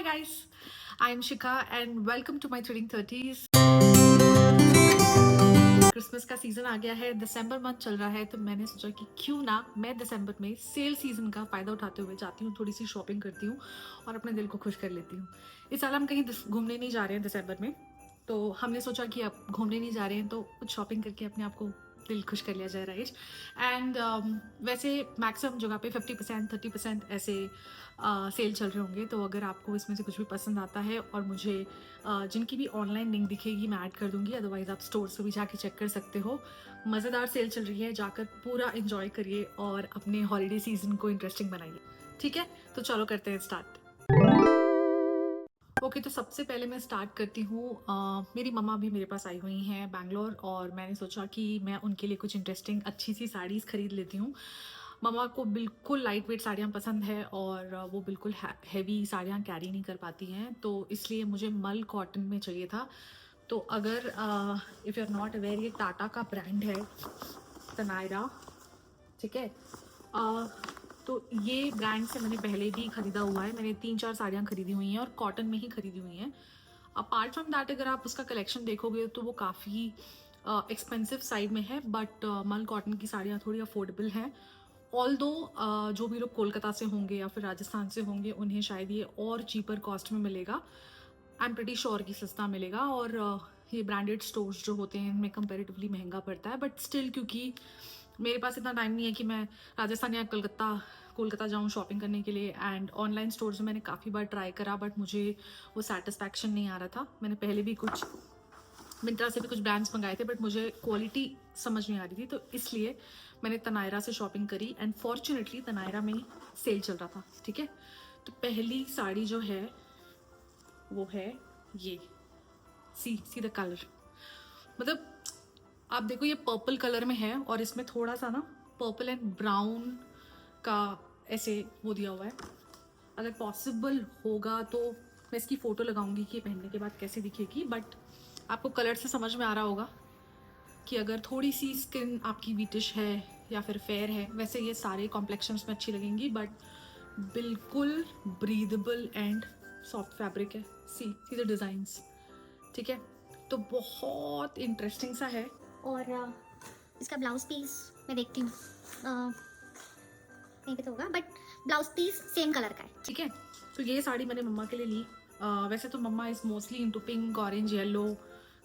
guys, I am Shikha and welcome to my Threading 30s. Christmas का season आ गया है, दिसंबर month चल रहा है, तो मैंने सोचा कि क्यों ना मैं दिसंबर में सेल सीजन का फ़ायदा उठाते हुए जाती हूँ, थोड़ी सी शॉपिंग करती हूँ और अपने दिल को खुश कर लेती हूँ। इस साल हम कहीं घूमने नहीं जा रहे हैं दिसंबर में, तो हमने सोचा कि अब घूमने नहीं जा रहे हैं तो कुछ शॉपिंग करके अपने आप को दिल खुश कर लिया जाए, राइट। एंड वैसे मैक्सिमम जगह पे 50% 30% ऐसे सेल चल रहे होंगे, तो अगर आपको इसमें से कुछ भी पसंद आता है और मुझे जिनकी भी ऑनलाइन लिंक दिखेगी मैं ऐड कर दूंगी, अदरवाइज़ आप स्टोर्स पे भी जाके चेक कर सकते हो। मज़ेदार सेल चल रही है, जाकर पूरा इंजॉय करिए और अपने हॉलीडे सीजन को इंटरेस्टिंग बनाइए। ठीक है, तो चलो करते हैं स्टार्ट। ओके, तो सबसे पहले मैं स्टार्ट करती हूँ। मेरी मम्मा भी मेरे पास आई हुई हैं बैंगलोर, और मैंने सोचा कि मैं उनके लिए कुछ इंटरेस्टिंग अच्छी सी साड़ीज़ खरीद लेती हूँ। मम्मा को बिल्कुल लाइट वेट साड़ियाँ पसंद है और वो बिल्कुल हैवी साड़ियाँ कैरी नहीं कर पाती हैं, तो इसलिए मुझे मल कॉटन में चाहिए था। तो अगर if you are not aware, ये टाटा का ब्रांड है, तनायरा, ठीक है। तो ये ब्रांड से मैंने पहले भी ख़रीदा हुआ है, मैंने 3-4 साड़ियाँ खरीदी हुई हैं और कॉटन में ही खरीदी हुई हैं। अपार्ट फ्रॉम दैट अगर आप उसका कलेक्शन देखोगे तो वो काफ़ी एक्सपेंसिव साइड में है, बट मल कॉटन की साड़ियाँ थोड़ी अफोर्डेबल हैं। ऑल्दो जो भी लोग कोलकाता से होंगे या फिर राजस्थान से होंगे उन्हें शायद ये और चीपर कॉस्ट में मिलेगा। आई एम प्रीटी श्योर कि सस्ता मिलेगा, और ये ब्रांडेड स्टोर्स जो होते हैं इनमें कंपैरेटिवली महंगा पड़ता है, बट स्टिल क्योंकि मेरे पास इतना टाइम नहीं है कि मैं राजस्थान या कोलकाता जाऊँ शॉपिंग करने के लिए, एंड ऑनलाइन स्टोर्स में मैंने काफ़ी बार ट्राई करा बट मुझे वो सेटिस्फैक्शन नहीं आ रहा था। मैंने पहले भी कुछ मिंत्रा से भी कुछ ब्रांड्स मंगाए थे बट मुझे क्वालिटी समझ नहीं आ रही थी, तो इसलिए मैंने तनायरा से शॉपिंग करी, एंड फॉर्चुनेटली तनायरा में सेल चल रहा था। ठीक है, तो पहली साड़ी जो है वो है ये, सी द कलर, मतलब आप देखो ये पर्पल कलर में है और इसमें थोड़ा सा ना पर्पल एंड ब्राउन का ऐसे वो दिया हुआ है। अगर पॉसिबल होगा तो मैं इसकी फ़ोटो लगाऊंगी कि पहनने के बाद कैसे दिखेगी, बट आपको कलर से समझ में आ रहा होगा कि अगर थोड़ी सी स्किन आपकी वीटिश है या फिर फेयर है, वैसे ये सारे कॉम्प्लेक्शंस में अच्छी लगेंगी, बट बिल्कुल ब्रीदेबल एंड सॉफ्ट फैब्रिक है। सी द डिज़ाइंस, ठीक है, तो बहुत इंटरेस्टिंग सा है। और इसका ब्लाउज पीस मैं देखती हूँ, नहीं पे तो होगा, but blouse piece same colour का है। ठीक है, तो ये साड़ी मैंने मम्मा के लिए ली। वैसे तो mamma is mostly into pink, orange, yellow,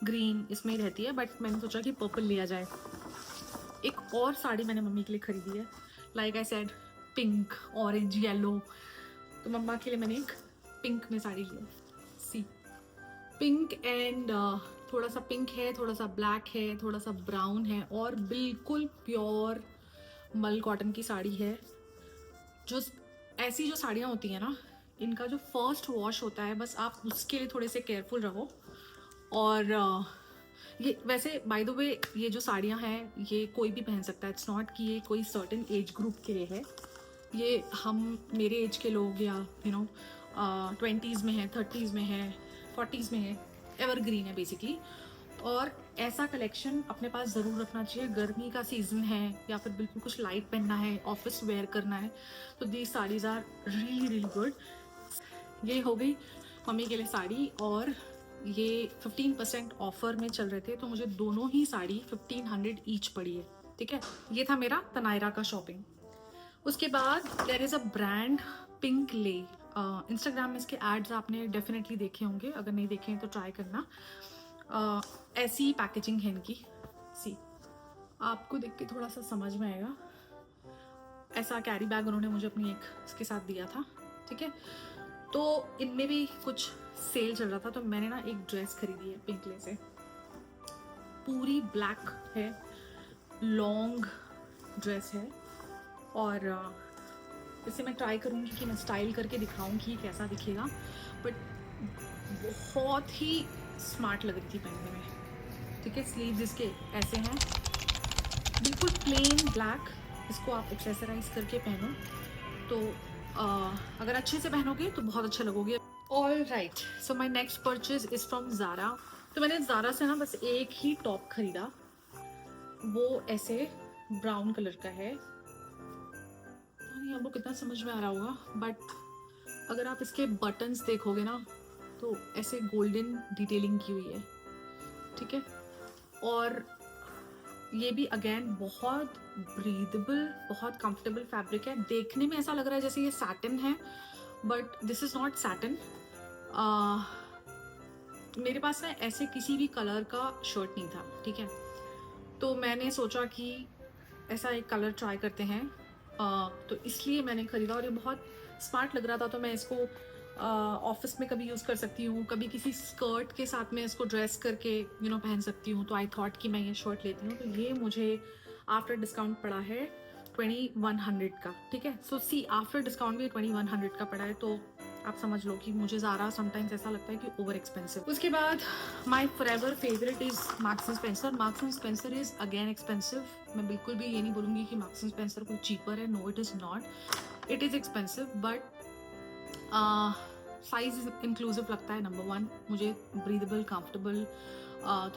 green इसमें ही रहती है, बट मैंने सोचा कि पर्पल लिया जाए। एक और साड़ी मैंने मम्मी के लिए खरीदी है, like I said, pink, orange, yellow, तो मम्मा के लिए मैंने एक पिंक में साड़ी ली है। सी पिंक एंड थोड़ा सा पिंक है, थोड़ा सा ब्लैक है, थोड़ा सा ब्राउन है, और बिल्कुल प्योर मल कॉटन की साड़ी है। जो ऐसी जो साड़ियाँ होती हैं ना, इनका जो फर्स्ट वॉश होता है, बस आप उसके लिए थोड़े से केयरफुल रहो। और ये वैसे बाय द वे ये जो साड़ियाँ हैं ये कोई भी पहन सकता है, इट्स नॉट कि ये कोई सर्टेन एज ग्रुप के लिए है। ये हम मेरे एज के लोग या 20s में है, 30s में है, 40s में है, एवरग्रीन है बेसिकली। और ऐसा कलेक्शन अपने पास ज़रूर रखना चाहिए, गर्मी का सीज़न है या फिर बिल्कुल कुछ लाइट पहनना है, ऑफिस वेयर करना है, तो these saris are really really good. ये हो गई मम्मी के लिए साड़ी, और ये 15% ऑफर में चल रहे थे, तो मुझे दोनों ही साड़ी 1500 ईच पड़ी है। ठीक है, ये था मेरा तनायरा का शॉपिंग। उसके बाद there is a brand, pink ले। इंस्टाग्राम में इसके एड्स आपने डेफिनेटली देखे होंगे, अगर नहीं देखे हैं तो ट्राई करना। ऐसी पैकेजिंग है इनकी, सी आपको देख के थोड़ा सा समझ में आएगा। ऐसा कैरी बैग उन्होंने मुझे अपनी एक इसके साथ दिया था। ठीक है, तो इनमें भी कुछ सेल चल रहा था, तो मैंने ना एक ड्रेस खरीदी है पिंकले से, पूरी ब्लैक है, लॉन्ग ड्रेस है, और इसे मैं ट्राई करूँगी कि मैं स्टाइल करके दिखाऊँ कि कैसा दिखेगा, बट बहुत ही स्मार्ट लग रही थी पहनने में। ठीक है, स्लीव्स इसके ऐसे हैं, बिल्कुल प्लेन ब्लैक, इसको आप एक्सेसराइज करके पहनो तो अगर अच्छे से पहनोगे तो बहुत अच्छा लगोगे। All right, so my next purchase is from Zara. तो मैंने ज़ारा से ना बस एक ही टॉप खरीदा, वो ऐसे ब्राउन कलर का है, नहीं आपको कितना समझ में आ रहा होगा, बट अगर आप इसके बटन्स देखोगे ना तो ऐसे गोल्डन डिटेलिंग की हुई है, ठीक है। और ये भी अगेन बहुत ब्रीदेबल, बहुत कंफर्टेबल फैब्रिक है। देखने में ऐसा लग रहा है जैसे ये सैटिन है, but this is not satin. मेरे पास ना ऐसे किसी भी कलर का शर्ट नहीं था, ठीक है। तो मैंने सोचा कि ऐसा एक कलर ट्राई करते हैं, तो इसलिए मैंने ख़रीदा। और ये बहुत स्मार्ट लग रहा था, तो मैं इसको ऑफिस में कभी यूज़ कर सकती हूँ, कभी किसी स्कर्ट के साथ में इसको ड्रेस करके पहन सकती हूँ। तो आई थॉट कि मैं ये शर्ट लेती हूँ। तो ये मुझे आफ्टर डिस्काउंट पड़ा है 2100 का, ठीक है। सो सी आफ्टर डिस्काउंट भी 2100 का पड़ा है। तो आप समझ लो कि मुझे ज़ारा समटाइम्स ऐसा लगता है कि ओवर एक्सपेंसिव। उसके बाद my forever favourite is Marks and Spencer. Marks and Spencer is again expensive. मैं बिल्कुल भी ये नहीं बोलूँगी कि मार्क्स एंड स्पेंसर कोई चीपर है, no it is not, it is expensive, but size inclusive लगता है। नंबर 1, मुझे ब्रीदेबल, कंफर्टेबल,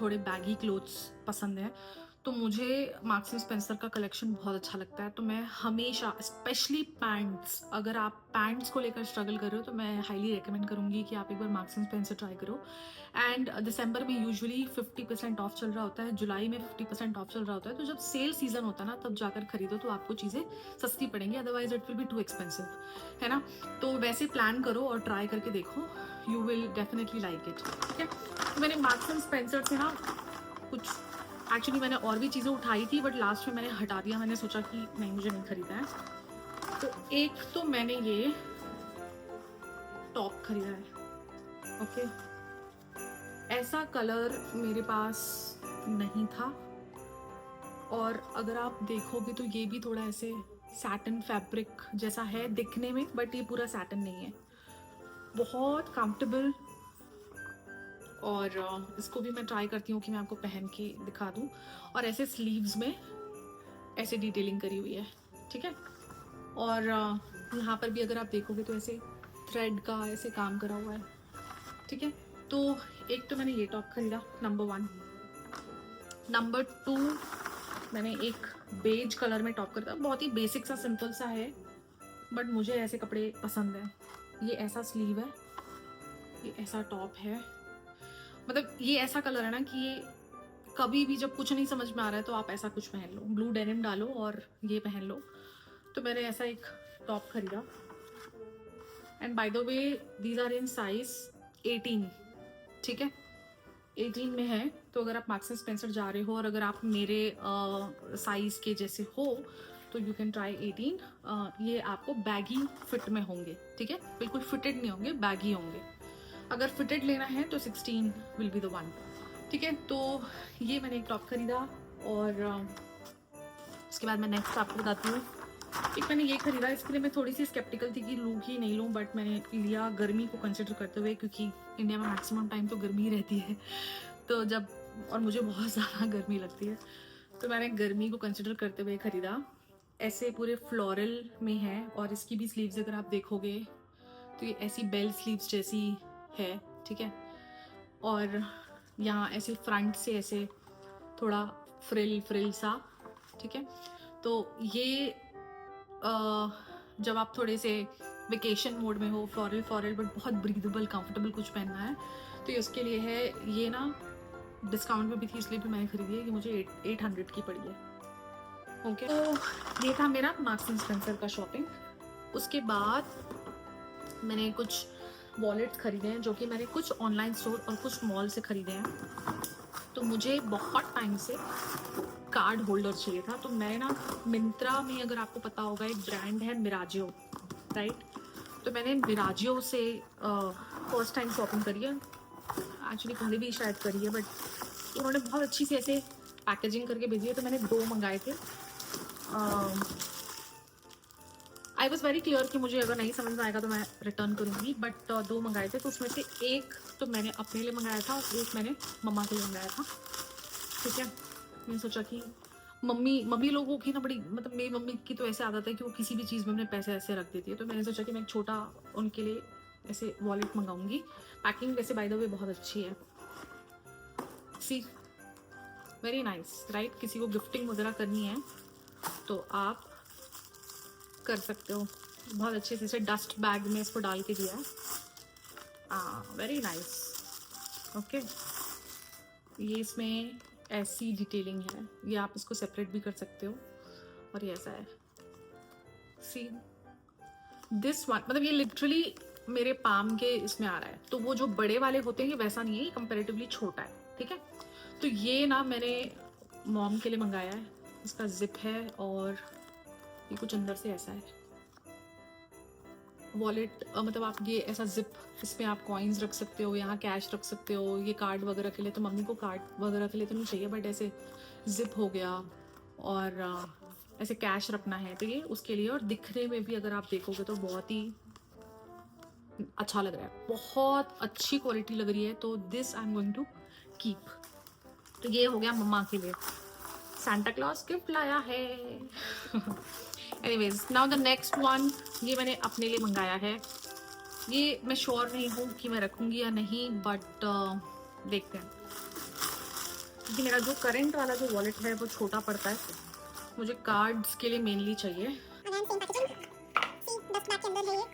थोड़े बैगी क्लोथ्स पसंद है। तो मुझे मार्क्स एंड स्पेंसर का कलेक्शन बहुत अच्छा लगता है। तो मैं हमेशा, स्पेशली पैंट्स, अगर आप पैंट्स को लेकर स्ट्रगल कर रहे हो तो मैं हाईली रिकमेंड करूँगी कि आप एक बार मार्क्स एंड स्पेंसर ट्राई करो। एंड दिसंबर में यूजुअली 50% ऑफ चल रहा होता है, जुलाई में 50% ऑफ चल रहा होता है। तो जब सेल सीजन होता है ना, तब जाकर खरीदो तो आपको चीज़ें सस्ती पड़ेंगी, otherwise it will be too expensive, है ना। तो वैसे प्लान करो और ट्राई करके देखो, you will definitely like it, ठीक है। तो मैंने मार्क्स एंड स्पेंसर से ना कुछ, एक्चुअली मैंने और भी चीज़ें उठाई थी, बट लास्ट में मैंने हटा दिया। मैंने सोचा कि नहीं, मुझे नहीं खरीदा है। तो एक तो मैंने ये टॉप खरीदा है, ओके। ऐसा कलर मेरे पास नहीं था, और अगर आप देखोगे तो ये भी थोड़ा ऐसे सैटिन फैब्रिक जैसा है दिखने में, बट ये पूरा सैटिन नहीं है। बहुत कंफर्टेबल, और इसको भी मैं ट्राई करती हूँ कि मैं आपको पहन के दिखा दूँ। और ऐसे स्लीव्स में ऐसे डिटेलिंग करी हुई है, ठीक है। और यहाँ पर भी अगर आप देखोगे तो ऐसे थ्रेड का ऐसे काम करा हुआ है, ठीक है। तो एक तो मैंने ये टॉप खरीदा, नंबर 1। नंबर 2, मैंने एक बेज कलर में टॉप खरीदा। बहुत ही बेसिक सा, सिंपल सा है, बट मुझे ऐसे कपड़े पसंद हैं। ये ऐसा स्लीव है, ये ऐसा टॉप है। मतलब ये ऐसा कलर है ना कि ये कभी भी जब कुछ नहीं समझ में आ रहा है तो आप ऐसा कुछ पहन लो, ब्लू डेनिम डालो और ये पहन लो। तो मैंने ऐसा एक टॉप खरीदा। And by the way these are in size 18, ठीक है, 18 में है। तो अगर आप मार्क्स एंड स्पेंसर जा रहे हो और अगर आप मेरे साइज के जैसे हो तो यू कैन ट्राई 18। ये आपको बैगी फिट में होंगे, ठीक है, बिल्कुल फिटेड नहीं होंगे, बैगी होंगे। अगर फिटेड लेना है तो 16 विल बी द वन, ठीक है। तो ये मैंने एक टॉप खरीदा। और उसके बाद मैं नेक्स्ट आपको बताती हूँ। एक मैंने ये खरीदा, इसके लिए मैं थोड़ी सी स्केप्टिकल थी कि लूँ कि नहीं लूँ, बट मैंने लिया गर्मी को कंसिडर करते हुए, क्योंकि इंडिया में मैक्सिमम टाइम तो गर्मी रहती है। तो जब, और मुझे बहुत ज़्यादा गर्मी लगती है, तो मैंने गर्मी को कंसिडर करते हुए ख़रीदा। ऐसे पूरे फ्लोरल में है, और इसकी भी स्लीव्स अगर आप देखोगे तो ये ऐसी बेल स्लीव्स जैसी है, ठीक है। और यहाँ ऐसे फ्रंट से ऐसे थोड़ा फ्रिल सा, ठीक है। तो ये जब आप थोड़े से वेकेशन मोड में हो, फ्लोरल बट बहुत ब्रीदेबल, कंफर्टेबल कुछ पहनना है, तो ये उसके लिए है। ये ना डिस्काउंट में भी थी, इसलिए भी मैंने खरीदी है। कि मुझे 800 की पड़ी है, ओके। तो ये था मेरा मार्क्स एंड स्पेंसर का शॉपिंग। उसके बाद मैंने कुछ वॉलेट्स खरीदे हैं, जो कि मैंने कुछ ऑनलाइन स्टोर और कुछ मॉल से खरीदे हैं। तो मुझे बहुत टाइम से कार्ड होल्डर चाहिए था। तो मैं ना मिंत्रा में, अगर आपको पता होगा, एक ब्रांड है मिराजियो, राइट। तो मैंने मिराजियो से फर्स्ट टाइम शॉपिंग करी है। एक्चुअली पहले भी शायद करी है, बट उन्होंने बहुत अच्छी सी ऐसे पैकेजिंग करके भेजी है। तो मैंने 2 मंगाए थे। आई वॉज वेरी क्लियर कि मुझे अगर नहीं समझ में आएगा तो मैं रिटर्न करूँगी, बट 2 मंगाए थे। तो उसमें से एक तो मैंने अपने लिए मंगाया था और एक मैंने मम्मा के लिए मंगाया था, ठीक है। मैंने सोचा कि मम्मी लोगों की ना बड़ी, मतलब मेरी मम्मी की तो ऐसे आदत है कि वो किसी भी चीज़ में अपने पैसे ऐसे रख देती है। तो मैंने सोचा कि मैं एक छोटा उनके लिए ऐसे वॉलेट मंगाऊंगी। पैकिंग वैसे बाय द वे बहुत अच्छी है, सी वेरी नाइस, राइट। किसी को गिफ्टिंग वगैरह करनी है तो आप कर सकते हो। बहुत अच्छे से इसे डस्ट बैग में इसको डाल के दिया है। Very nice. ओके, ये इसमें ऐसी डिटेलिंग है, ये आप इसको सेपरेट भी कर सकते हो। और ये ऐसा है, सी दिस वन, मतलब ये लिटरली मेरे पाम के इसमें आ रहा है। तो वो जो बड़े वाले होते हैं ये वैसा नहीं है, ये कंपेरेटिवली छोटा है, ठीक है। तो ये ना मैंने मॉम के लिए मंगाया है। इसका जिप है और ये कुछ अंदर से ऐसा है वॉलेट, मतलब आप ये ऐसा जिप, इसमें आप कॉइन्स रख सकते हो, यहाँ कैश रख सकते हो। ये कार्ड वगैरह के लिए, तो मम्मी को कार्ड वगैरह के लिए तो नहीं चाहिए, बट ऐसे जिप हो गया और ऐसे कैश रखना है तो ये उसके लिए। और दिखने में भी अगर आप देखोगे तो बहुत ही अच्छा लग रहा है, बहुत अच्छी क्वालिटी लग रही है। तो this I am going to keep. तो ये हो गया मम्मा के लिए, सांता क्लॉज गिफ्ट लाया है। Anyways, now the next one, ये मैंने अपने लिए मंगाया है। ये मैं श्योर नहीं हूँ कि मैं रखूँगी या नहीं, बट देखते हैं। क्योंकि मेरा जो करंट वाला जो वॉलेट है वो छोटा पड़ता है, मुझे कार्ड्स के लिए मेनली चाहिए। अगेन सेम पैकेजिंग, सी डस्ट बैग के अंदर है ये।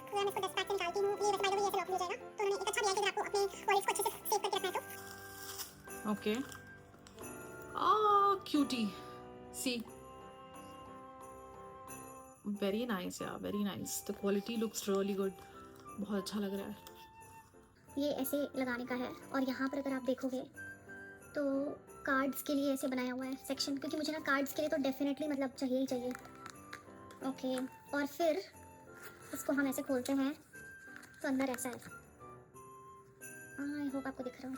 मैं इसको डस्ट बैग से निकालती हूँ, ये बाय द वे ऐसे लॉक हो जाएगा। तो उन्होंने एक अच्छा दिया है कि अगर आपको अपने वॉलेट को अच्छे से सेव करके रखना है तो। ओके, क्यूटी, सी वेरी नाइस यार, very nice. The quality looks really good, बहुत अच्छा लग रहा है। ये ऐसे लगाने का है और यहाँ पर अगर आप देखोगे तो कार्ड्स के लिए ऐसे बनाया हुआ है सेक्शन, क्योंकि मुझे ना कार्ड्स के लिए तो डेफिनेटली मतलब चाहिए ही चाहिए। ओके, और फिर इसको हम ऐसे खोलते हैं तो अंदर ऐसा है। आई होप आपको दिख रहा हो,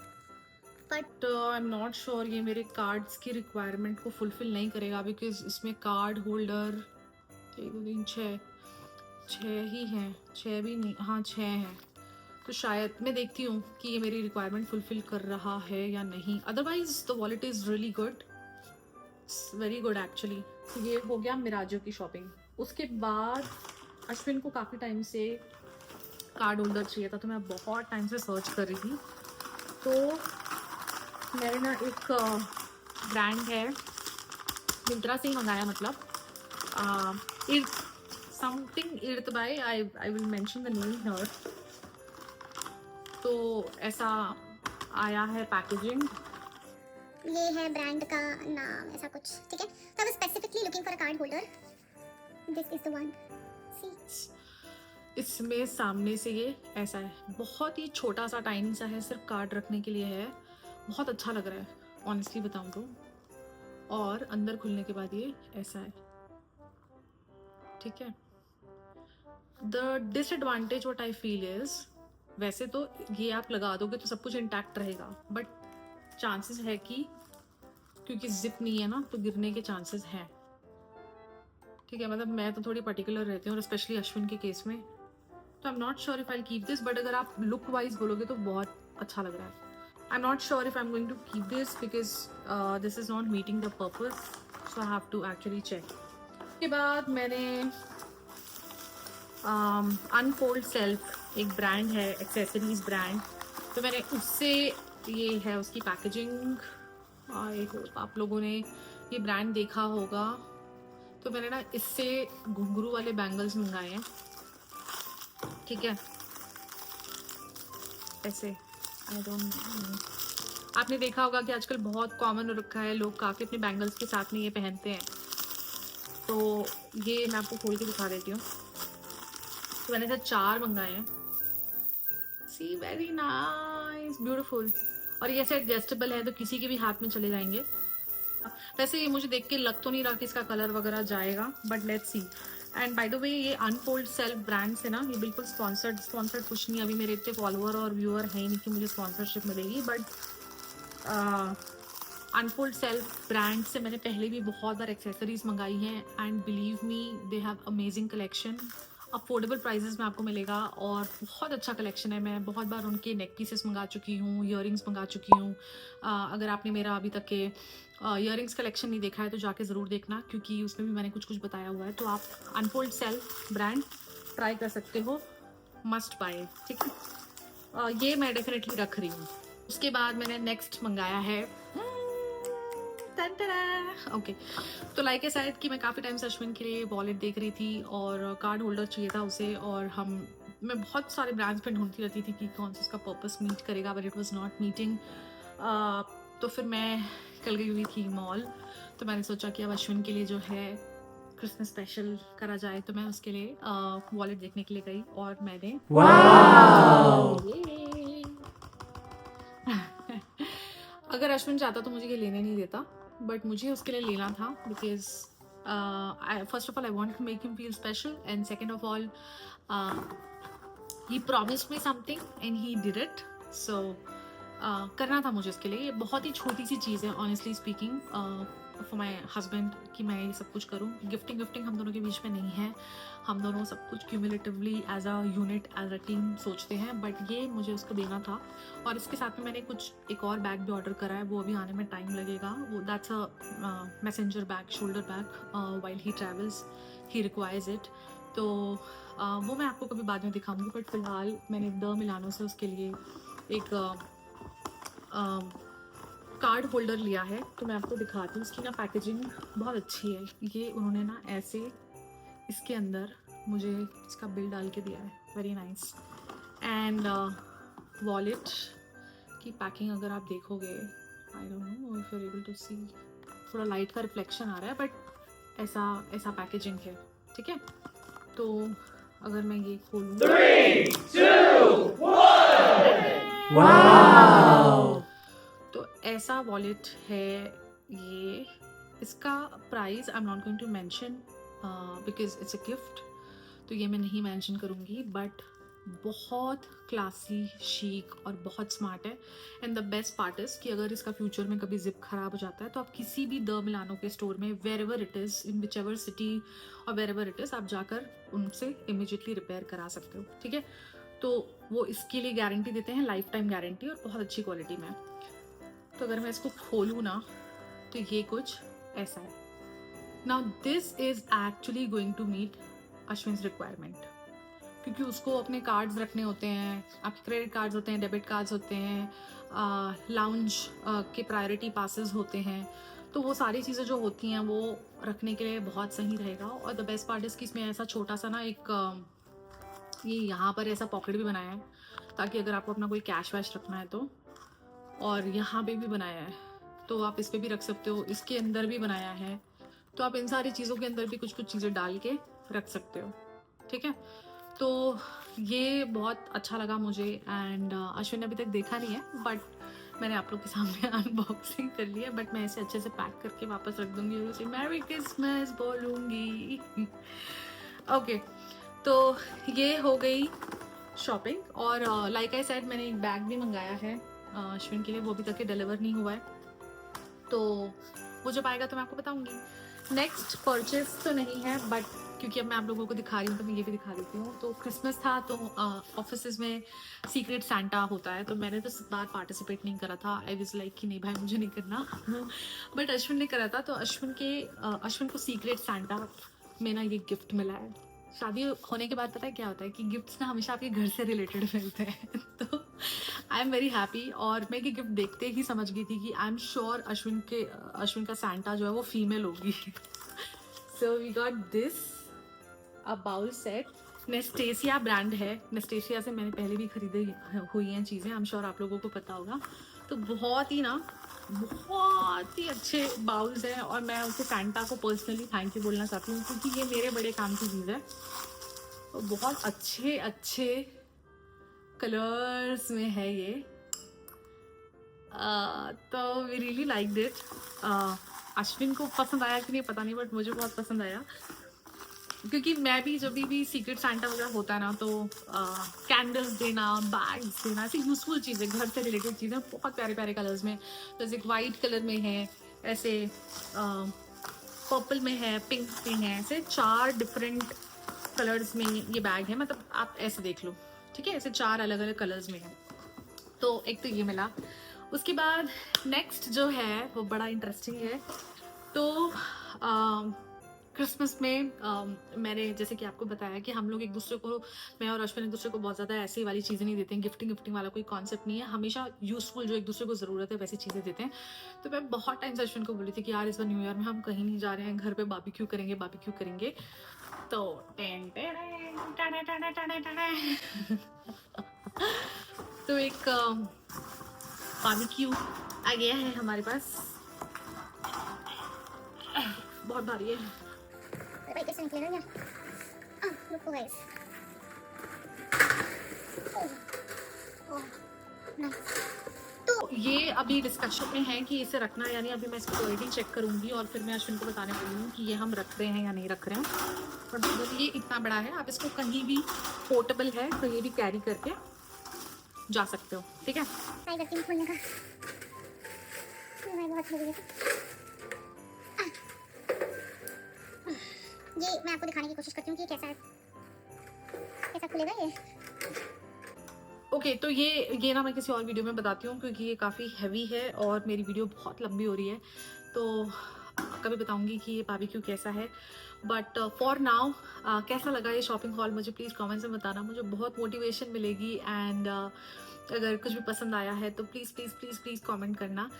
but I am not sure ये मेरे कार्ड्स की रिक्वायरमेंट को फुलफिल नहीं करेगा, बिकॉज इसमें कार्ड होल्डर 1 2 3 6 ही हैं, 6 भी नहीं, हाँ 6 हैं। तो शायद मैं देखती हूँ कि ये मेरी रिक्वायरमेंट फुलफिल कर रहा है या नहीं। Otherwise the wallet is really good, very good actually. ये हो गया मिराजो की शॉपिंग। उसके बाद अश्विन को काफ़ी टाइम से कार्ड होल्डर चाहिए था, तो मैं बहुत टाइम से सर्च कर रही थी। तो मैंने ना एक ब्रांड है मिंत्रा से ही मंगाया, मतलब something earth by, I will mention the name here. तो ऐसा आया है पैकेजिंग। ये है ब्रांड का नाम, ऐसा कुछ, ठीक है। तो I specifically looking for a card holder, this is the one. See इसमें सामने से ये ऐसा है, बहुत ही छोटा सा टाइनी सा है, सिर्फ कार्ड रखने के लिए है। बहुत अच्छा लग रहा है ऑनेस्टली बताऊं तो। और अंदर खुलने के बाद ये ऐसा है, ठीक है। The disadvantage what I feel is, वैसे तो ये आप लगा दोगे तो सब कुछ इंटैक्ट रहेगा, बट चांसेस है कि क्योंकि जिप नहीं है ना, तो गिरने के चांसेस हैं, ठीक है। मतलब मैं तो थोड़ी पर्टिकुलर रहती हूँ, और स्पेशली अश्विन के केस में। तो आई am not sure if I keep this, but अगर आप लुक वाइज बोलोगे तो बहुत अच्छा लग रहा है। I am not sure if I am going to keep this because this is not meeting the purpose, so I have to actually check. उसके बाद मैंने अनफोल्ड सेल्फ, एक ब्रांड है, एक्सेसरीज ब्रांड, तो मैंने उससे, ये है उसकी पैकेजिंग। आई होप आप लोगों ने ये ब्रांड देखा होगा। तो मैंने ना इससे घुंघरू वाले बैंगल्स मंगाए हैं, ठीक है। ऐसे आई डोंट नो, आपने देखा होगा कि आजकल बहुत कॉमन हो रखा है, लोग काफ़ी अपने बैंगल्स के साथ में ये पहनते हैं। तो ये मैं आपको खोल के दिखा देती हूँ। तो मैंने ऐसे 4 मंगाए हैं। सी वेरी नाइस, ब्यूटीफुल। और ये ऐसे एडजस्टेबल है, तो किसी के भी हाथ में चले जाएंगे। वैसे ये मुझे देख के लग तो नहीं रहा कि इसका कलर वगैरह जाएगा, but let's see. And by the वे, ये अनफोल्ड सेल्फ ब्रांड से ना, ये बिल्कुल स्पॉन्सर्ड कुछ नहीं। अभी मेरे इतने फॉलोअर और व्यूअर है ही नहीं कि मुझे स्पॉन्सरशिप मिलेगी, बट अनफोल्ड सेल्फ ब्रांड से मैंने पहले भी बहुत बार एक्सेसरीज मंगाई हैं, and believe me they have amazing collection. Affordable prices में आपको मिलेगा, और बहुत अच्छा कलेक्शन है। मैं बहुत बार उनके नेक पीसेस मंगा चुकी हूँ, ईयरिंग्स मंगा चुकी हूँ। अगर आपने मेरा अभी तक के ईयरिंग्स कलेक्शन नहीं देखा है तो जाके ज़रूर देखना, क्योंकि उसमें भी मैंने कुछ कुछ बताया हुआ है। तो आप अनफोल्ड सेल्फ ब्रांड ट्राई कर सकते हो, मस्ट बाय, ठीक है। ये मैं डेफिनेटली रख रही हूँ। उसके बाद मैंने नेक्स्ट मंगाया है, टन ओके, तो लाइक ए साइड कि मैं काफ़ी टाइम से अश्विन के लिए वॉलेट देख रही थी और कार्ड होल्डर चाहिए था उसे, और मैं बहुत सारे ब्रांड्स पे ढूंढती रहती थी कि कौन सा उसका पर्पस मीट करेगा, but it was not meeting. तो फिर मैं कल गई हुई थी मॉल, तो मैंने सोचा कि अब अश्विन के लिए जो है क्रिसमस स्पेशल करा जाए, तो मैं उसके लिए वॉलेट देखने के लिए गई और मैंने अगर अश्विन चाहता तो मुझे ये लेने नहीं देता, बट मुझे उसके लिए लेना था because first of all I want to make him feel special, and second of all he promised me something and he did it. So करना था मुझे उसके लिए। ये बहुत ही छोटी सी चीज़ है honestly speaking for my husband कि मैं ये सब कुछ करूँ। गिफ्टिंग हम दोनों के बीच में नहीं है, हम दोनों सब कुछ cumulatively as a unit as a team सोचते हैं, बट ये मुझे उसको देना था। और इसके साथ में मैंने एक और बैग भी ऑर्डर करा है, वो अभी आने में टाइम लगेगा। वो that's a messenger bag, shoulder bag, while he travels he requires it. तो वो मैं आपको कभी बाद में दिखाऊंगी, बट फिलहाल मैंने द मिलानो से उसके लिए एक कार्ड होल्डर लिया है, तो मैं आपको दिखाती हूँ। इसकी ना पैकेजिंग बहुत अच्छी है। ये उन्होंने ना ऐसे इसके अंदर मुझे इसका बिल डाल के दिया है, वेरी नाइस। एंड वॉलेट की पैकिंग अगर आप देखोगे, I don't know if you are able to see, थोड़ा लाइट का रिफ्लेक्शन आ रहा है, बट ऐसा पैकेजिंग है, ठीक है। तो अगर मैं ये खोलूँ, 3, 2, 1 तो ऐसा वॉलेट है ये। इसका price I am not going to mention because it's a gift, तो ये मैं नहीं मेंशन करूँगी, बट बहुत क्लासी, शीक और बहुत स्मार्ट है। And the best part is कि अगर इसका फ्यूचर में कभी जिप खराब हो जाता है तो आप किसी भी द मिलानो के स्टोर में, wherever it is, in whichever city और वेर एवर इट इज़, आप जाकर उनसे इमिजिएटली रिपेयर करा सकते हो, ठीक है। तो वो इसके लिए गारंटी देते हैं, लाइफ टाइम गारंटी, और बहुत अच्छी क्वालिटी में। तो अगर मैं इसको खोलूँ ना, तो ये कुछ ऐसा है। Now this is actually going to meet Ashwin's requirement, क्योंकि उसको अपने कार्ड्स रखने होते हैं, आपके क्रेडिट कार्ड्स होते हैं, डेबिट कार्ड्स होते हैं, लाउंज के प्रायोरिटी पासेस होते हैं, तो वो सारी चीज़ें जो होती हैं वो रखने के लिए बहुत सही रहेगा। और द बेस्ट पार्ट इज़ कि इसमें ऐसा छोटा सा ना ये यहाँ पर ऐसा पॉकेट भी बनाया है, ताकि अगर आपको अपना कोई कैश वैश रखना है तो, और यहाँ पे भी बनाया है तो आप इस पे भी रख सकते हो, इसके अंदर भी बनाया है, तो आप इन सारी चीज़ों के अंदर भी कुछ कुछ चीज़ें डाल के रख सकते हो, ठीक है। तो ये बहुत अच्छा लगा मुझे, एंड अश्विन ने अभी तक देखा नहीं है, बट मैंने आप लोग के सामने अनबॉक्सिंग कर लिया, बट मैं इसे अच्छे से पैक करके वापस रख दूंगी और उसे मैरी क्रिसमस बोलूँगी। ओके, तो ये हो गई शॉपिंग। और लाइक आई सेड, मैंने एक बैग भी मंगाया है अश्विन के लिए, वो अभी तक डिलीवर नहीं हुआ है, तो वो जब आएगा तो मैं आपको बताऊंगी। नेक्स्ट परचेज तो नहीं है, बट क्योंकि अब मैं आप लोगों को दिखा रही हूँ तो मैं ये भी दिखा देती हूँ। तो क्रिसमस था, तो ऑफिस में सीक्रेट सैंटा होता है, तो मैंने तो इस बार पार्टिसिपेट नहीं करा था। आई वाज लाइक कि नहीं भाई, मुझे नहीं करना। बट अश्विन ने करा था, तो अश्विन को सीक्रेट सैंटा में ना ये गिफ्ट मिला है। शादी होने के बाद पता है क्या होता है कि गिफ्ट्स ना हमेशा आपके घर से रिलेटेड मिलते हैं। तो आई एम वेरी हैप्पी, और मैं ये गिफ्ट देखते ही समझ गई थी कि आई एम श्योर अश्विन का सैंटा जो है वो फीमेल होगी। So we got this a bowl set, Nestasia brand है। नेस्टेसिया से मैंने पहले भी खरीदी हुई हैं चीज़ें, आई एम श्योर आप लोगों को पता होगा। तो बहुत ही अच्छे बाउल्स हैं, और मैं उसे सैंटा को पर्सनली थैंक यू बोलना चाहती हूँ, क्योंकि ये मेरे बड़े काम की चीज़ है। तो बहुत अच्छे कलर्स में है ये, तो we really like it. Ashwin को पसंद आया कि नहीं पता नहीं, बट मुझे बहुत पसंद आया, क्योंकि मैं भी जब भी सीक्रेट सैंटा वगैरह होता है ना, तो कैंडल्स देना, बैग्स देना, ऐसी यूजफुल चीज़ें, घर से रिलेटेड चीज़ें बहुत प्यारे प्यारे कलर्स में, जैसे एक वाइट कलर में है, ऐसे पर्पल में है, पिंक में है, ऐसे 4 डिफरेंट कलर्स में ये बैग है। मतलब आप ऐसे देख लो, ठीक है, ऐसे 4 अलग अलग कलर्स में है। तो एक तो ये मिला। उसके बाद नेक्स्ट जो है वो बड़ा इंटरेस्टिंग है। तो क्रिसमस में मैंने जैसे कि आपको बताया कि हम लोग एक दूसरे को, मैं और अश्विन एक दूसरे को बहुत ज़्यादा ऐसी वाली चीज़ें नहीं देते हैं, गिफ्टिंग वाला कोई कॉन्सेप्ट नहीं है, हमेशा यूज़फुल जो एक दूसरे को ज़रूरत है वैसी चीज़ें देते हैं। तो मैं बहुत टाइम से अश्विन को बोली थी कि यार इस बार न्यू ईयर में हम कहीं नहीं जा रहे हैं, घर पे बारबेक्यू करेंगे। तो तो एक बारबेक्यू आ गया है हमारे पास, बहुत भारी है। अरे भाई कैसे निकलेगा यार? रुको गाइस। Oh nice. तो ये अभी डिस्कशन में है कि इसे रखना, यानी अभी मैं इसकी क्वालिटी चेक करूंगी और फिर मैं अश्विन को बताने वाली हूँ कि ये हम रख रहे हैं या नहीं रख रहे हैं। बट ये इतना बड़ा है, आप इसको कहीं भी पोर्टेबल है तो ये भी कैरी करके जा सकते हो, ठीक है। ट्राई करती हूँ खोलने का। मैं बहुत हेवी है। ये मैं आपको दिखाने की कोशिश करती हूँ कि कैसा खुलेगा ये। ओके तो ये ना मैं किसी और वीडियो में बताती हूँ क्योंकि ये काफ़ी हैवी है और मेरी वीडियो बहुत लंबी हो रही है, तो कभी बताऊंगी कि ये बारबेक्यू कैसा है। बट फॉर नाउ कैसा लगा ये शॉपिंग हॉल, मुझे प्लीज़ कमेंट्स में बताना, मुझे बहुत मोटिवेशन मिलेगी। एंड अगर कुछ भी पसंद आया है तो प्लीज़ कमेंट करना।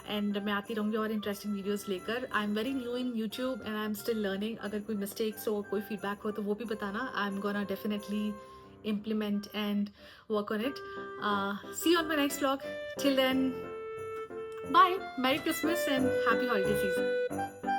एंड मैं आती रहूँगी और इंटरेस्टिंग वीडियोस लेकर। I am very new in YouTube and I am still learning. अगर कोई मिस्टेक्स हो, कोई फीडबैक हो तो वो भी बताना। I am gonna definitely implement and work on it. See you on my next vlog. Till then, bye. Merry Christmas and happy holiday season.